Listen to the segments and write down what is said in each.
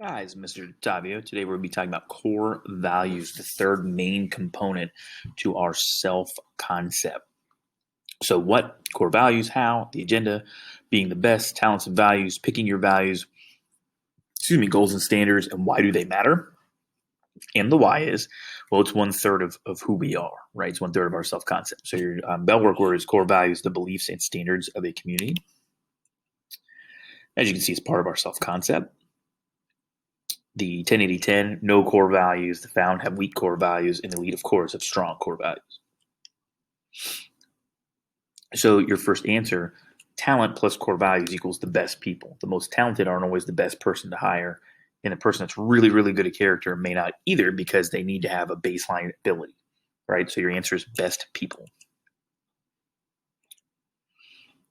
Guys, Mr. Tavio. Today we're going to be talking about core values, the third main component to our self concept. So, what core values, how, the agenda, being the best, talents and values, picking your values, goals and standards, and why do they matter? And the why is, well, it's one third of who we are, right? It's one third of our self concept. So, your bellwork word is core values, the beliefs and standards of a community. As you can see, it's part of our self concept. The 10-80-10, no core values. The found have weak core values, and the elite, of course, have strong core values. So your first answer, talent plus core values equals the best people. The most talented aren't always the best person to hire, and the person that's really, really good at character may not either because they need to have a baseline ability, right? So your answer is best people.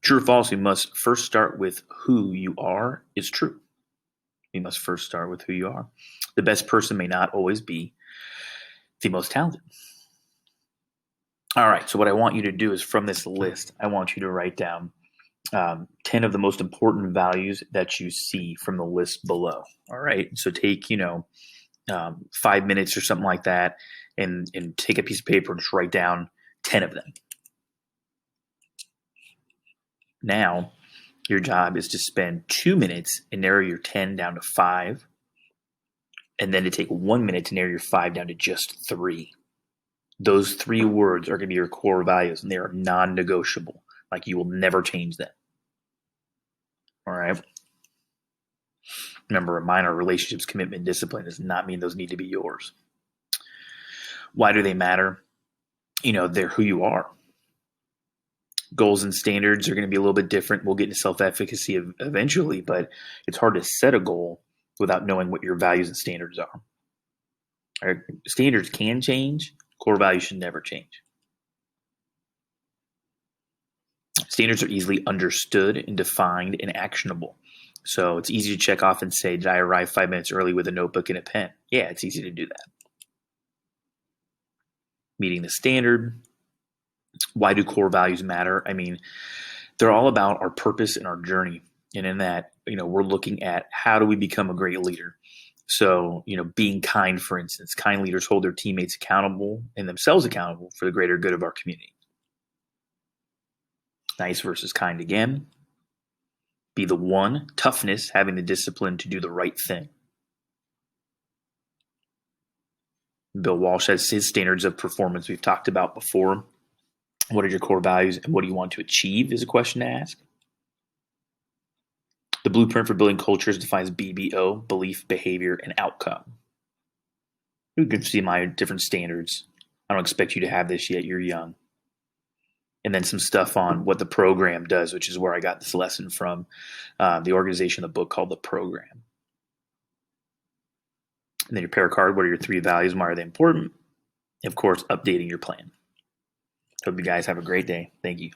True or false, we must first start with who you are is true. You must first start with who you are. The best person may not always be the most talented. All right, so what I want you to do is from this list, I want you to write down 10 of the most important values that you see from the list below. All right, so take, 5 minutes or something like that and take a piece of paper and just write down 10 of them. Now, your job is to spend 2 minutes and narrow your 10 down to 5, and then to take 1 minute to narrow your 5 down to just 3. Those 3 words are going to be your core values, and they are non-negotiable. Like you will never change them. All right. Remember, mine are relationships, commitment, discipline does not mean those need to be yours. Why do they matter? They're who you are. Goals and standards are going to be a little bit different. We'll get into self-efficacy eventually, but it's hard to set a goal without knowing what your values and standards are. All right? Standards can change. Core values should never change. Standards are easily understood and defined and actionable. So it's easy to check off and say, did I arrive 5 minutes early with a notebook and a pen? Yeah, it's easy to do that. Meeting the standard. Why do core values matter? I mean, they're all about our purpose and our journey. And in that, we're looking at how do we become a great leader? So, being kind, for instance, kind leaders hold their teammates accountable and themselves accountable for the greater good of our community. Nice versus kind again. Be the one. Toughness, having the discipline to do the right thing. Bill Walsh has his standards of performance we've talked about before. What are your core values and what do you want to achieve is a question to ask. The blueprint for building cultures defines BBO, belief, behavior, and outcome. You can see my different standards. I don't expect you to have this yet. You're young. And then some stuff on what the program does, which is where I got this lesson from, the organization, the book called The Program. And then your pair card, what are your 3 values? Why are they important? And of course, updating your plan. Hope you guys have a great day. Thank you.